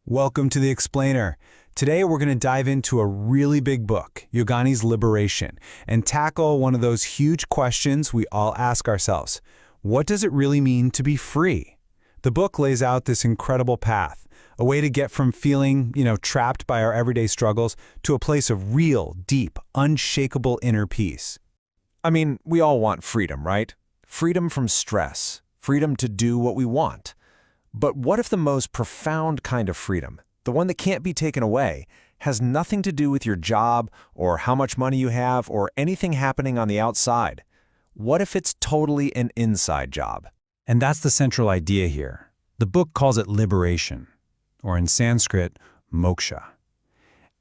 Welcome to The Explainer. Today we're going to dive into a really big book, Yogani's Liberation, and tackle one of those huge questions we all ask ourselves. What does it really mean to be free? The book lays out this incredible path, a way to get from feeling, trapped by our everyday struggles to a place of real, deep, unshakable inner peace. I mean, we all want freedom, right? Freedom from stress, freedom to do what we want. But what if the most profound kind of freedom, the one that can't be taken away, has nothing to do with your job or how much money you have or anything happening on the outside? What if it's totally an inside job? And that's the central idea here. The book calls it liberation, or in Sanskrit, moksha.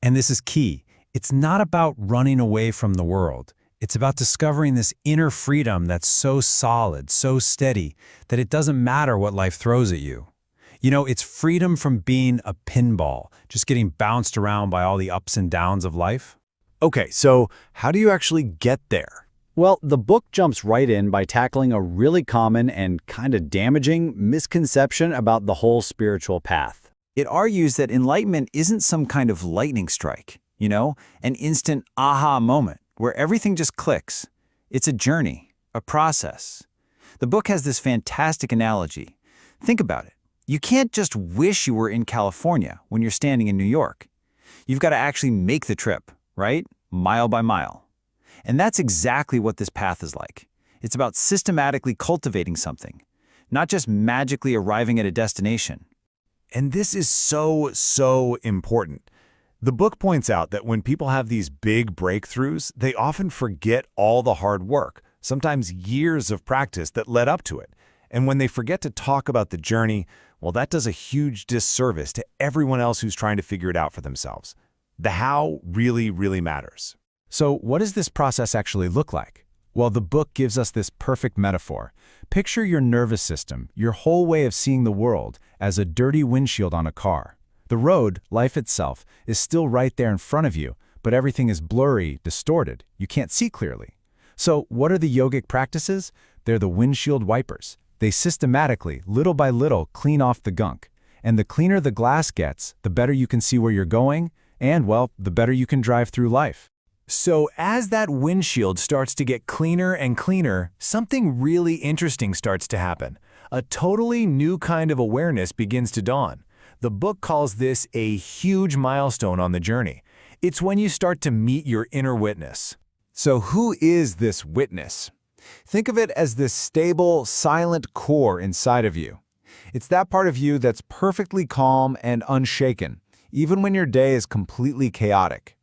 And this is key. It's not about running away from the world. It's about discovering this inner freedom that's so solid, so steady, that it doesn't matter what life throws at you. It's freedom from being a pinball, just getting bounced around by all the ups and downs of life. Okay, so how do you actually get there? Well, the book jumps right in by tackling a really common and kind of damaging misconception about the whole spiritual path. It argues that enlightenment isn't some kind of lightning strike, an instant aha moment where everything just clicks. It's a journey, a process. The book has this fantastic analogy. Think about it. You can't just wish you were in California when you're standing in New York. You've got to actually make the trip, right? Mile by mile. And that's exactly what this path is like. It's about systematically cultivating something, not just magically arriving at a destination. And this is so important. The book points out that when people have these big breakthroughs, they often forget all the hard work, sometimes years of practice that led up to it. And when they forget to talk about the journey, well, that does a huge disservice to everyone else who's trying to figure it out for themselves. The how really matters. So what does this process actually look like? Well, the book gives us this perfect metaphor. Picture your nervous system, your whole way of seeing the world, as a dirty windshield on a car. The road, life itself, is still right there in front of you, but everything is blurry, distorted. You can't see clearly. So what are the yogic practices? They're the windshield wipers. They systematically, little by little, clean off the gunk. And the cleaner the glass gets, the better you can see where you're going, and, well, the better you can drive through life. So as that windshield starts to get cleaner and cleaner, something really interesting starts to happen. A totally new kind of awareness begins to dawn. The book calls this a huge milestone on the journey. It's when you start to meet your inner witness. So who is this witness? Think of it as this stable, silent core inside of you. It's that part of you that's perfectly calm and unshaken, even when your day is completely chaotic.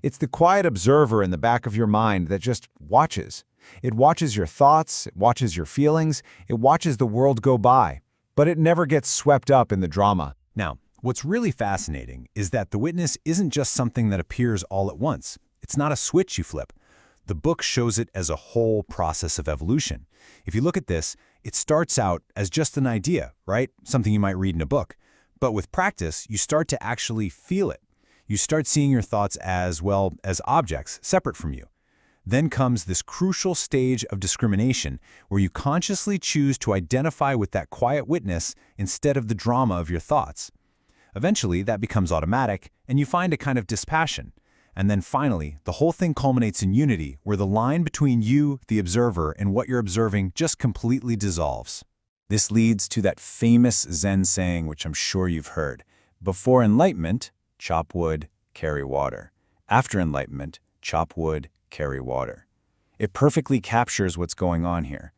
It's the quiet observer in the back of your mind that just watches. It watches your thoughts, it watches your feelings, it watches the world go by, but it never gets swept up in the drama. Now, what's really fascinating is that the witness isn't just something that appears all at once. It's not a switch you flip. The book shows it as a whole process of evolution. If you look at this, it starts out as just an idea, right? Something you might read in a book. But with practice, you start to actually feel it. You start seeing your thoughts as objects, separate from you. Then comes this crucial stage of discrimination, where you consciously choose to identify with that quiet witness instead of the drama of your thoughts. Eventually, that becomes automatic, and you find a kind of dispassion. And then finally, the whole thing culminates in unity, where the line between you, the observer, and what you're observing just completely dissolves. This leads to that famous Zen saying, which I'm sure you've heard. Before enlightenment, chop wood, carry water. After enlightenment, chop wood, carry water. It perfectly captures what's going on here.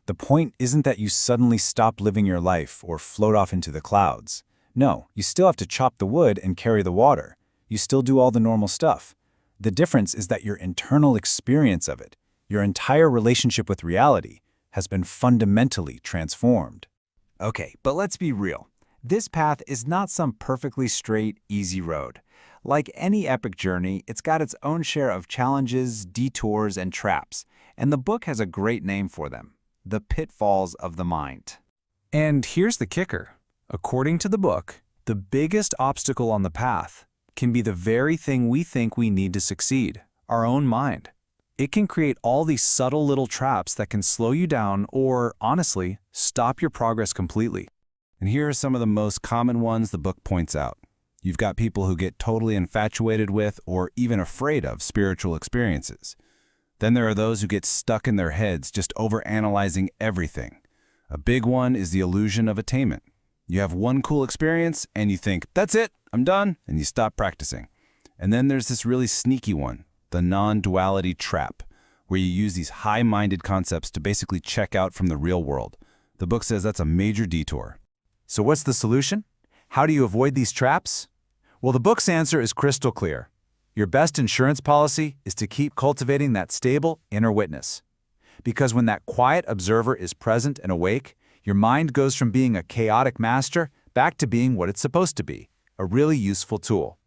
The point isn't that you suddenly stop living your life or float off into the clouds. No, you still have to chop the wood and carry the water. You still do all the normal stuff. The difference is that your internal experience of it, your entire relationship with reality, has been fundamentally transformed. Okay, but let's be real. This path is not some perfectly straight, easy road. Like any epic journey, it's got its own share of challenges, detours, and traps, and the book has a great name for them: the pitfalls of the mind. And here's the kicker. According to the book, the biggest obstacle on the path can be the very thing we think we need to succeed, our own mind. It can create all these subtle little traps that can slow you down or, honestly, stop your progress completely. And here are some of the most common ones the book points out. You've got people who get totally infatuated with or even afraid of spiritual experiences. Then there are those who get stuck in their heads just overanalyzing everything. A big one is the illusion of attainment. You have one cool experience and you think, that's it, I'm done, and you stop practicing. And then there's this really sneaky one, the non-duality trap, where you use these high-minded concepts to basically check out from the real world. The book says that's a major detour. So what's the solution? How do you avoid these traps? Well, the book's answer is crystal clear. Your best insurance policy is to keep cultivating that stable inner witness. Because when that quiet observer is present and awake, your mind goes from being a chaotic master back to being what it's supposed to be, a really useful tool.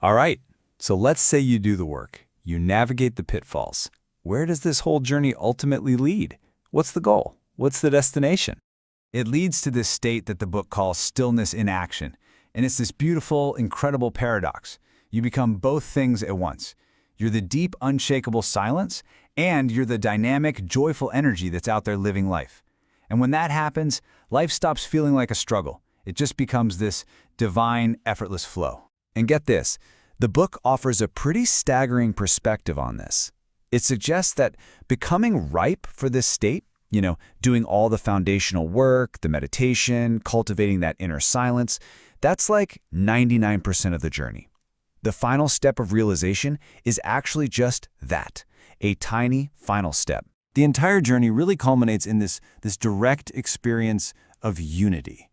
All right, so let's say you do the work. You navigate the pitfalls. Where does this whole journey ultimately lead? What's the goal? What's the destination? It leads to this state that the book calls stillness in action. And it's this beautiful, incredible paradox. You become both things at once. You're the deep, unshakable silence, and you're the dynamic, joyful energy that's out there living life. And when that happens, life stops feeling like a struggle. It just becomes this divine, effortless flow. And get this, the book offers a pretty staggering perspective on this. It suggests that becoming ripe for this state, doing all the foundational work, the meditation, cultivating that inner silence, that's like 99% of the journey. The final step of realization is actually just that, a tiny final step. The entire journey really culminates in this direct experience of unity.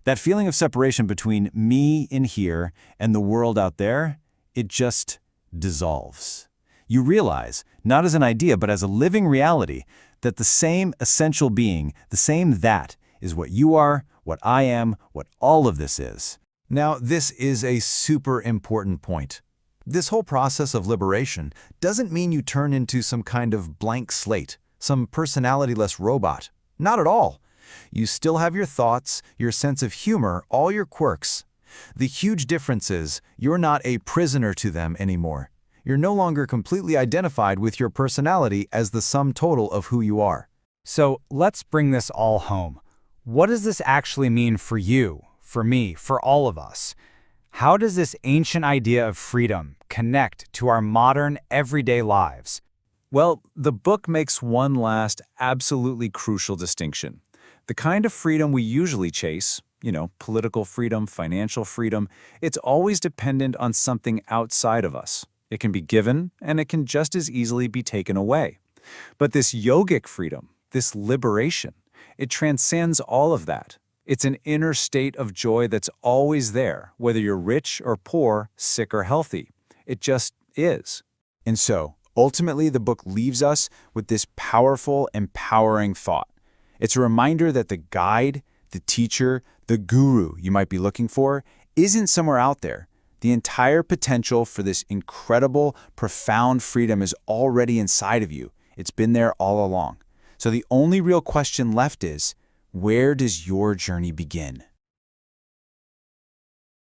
That feeling of separation between me in here and the world out there, it just dissolves. You realize, not as an idea, but as a living reality, that the same essential being, the same that, is what you are, what I am, what all of this is. Now, this is a super important point. This whole process of liberation doesn't mean you turn into some kind of blank slate, some personality-less robot. Not at all. You still have your thoughts, your sense of humor, all your quirks. The huge difference is you're not a prisoner to them anymore. You're no longer completely identified with your personality as the sum total of who you are. So let's bring this all home. What does this actually mean for you, for me, for all of us? How does this ancient idea of freedom connect to our modern, everyday lives? Well, the book makes one last, absolutely crucial distinction. The kind of freedom we usually chase, political freedom, financial freedom, it's always dependent on something outside of us. It can be given, and it can just as easily be taken away. But this yogic freedom, this liberation, it transcends all of that. It's an inner state of joy that's always there, whether you're rich or poor, sick or healthy. It just is. And so, ultimately, the book leaves us with this powerful, empowering thought. It's a reminder that the guide, the teacher, the guru you might be looking for isn't somewhere out there. The entire potential for this incredible, profound freedom is already inside of you. It's been there all along. So the only real question left is, where does your journey begin?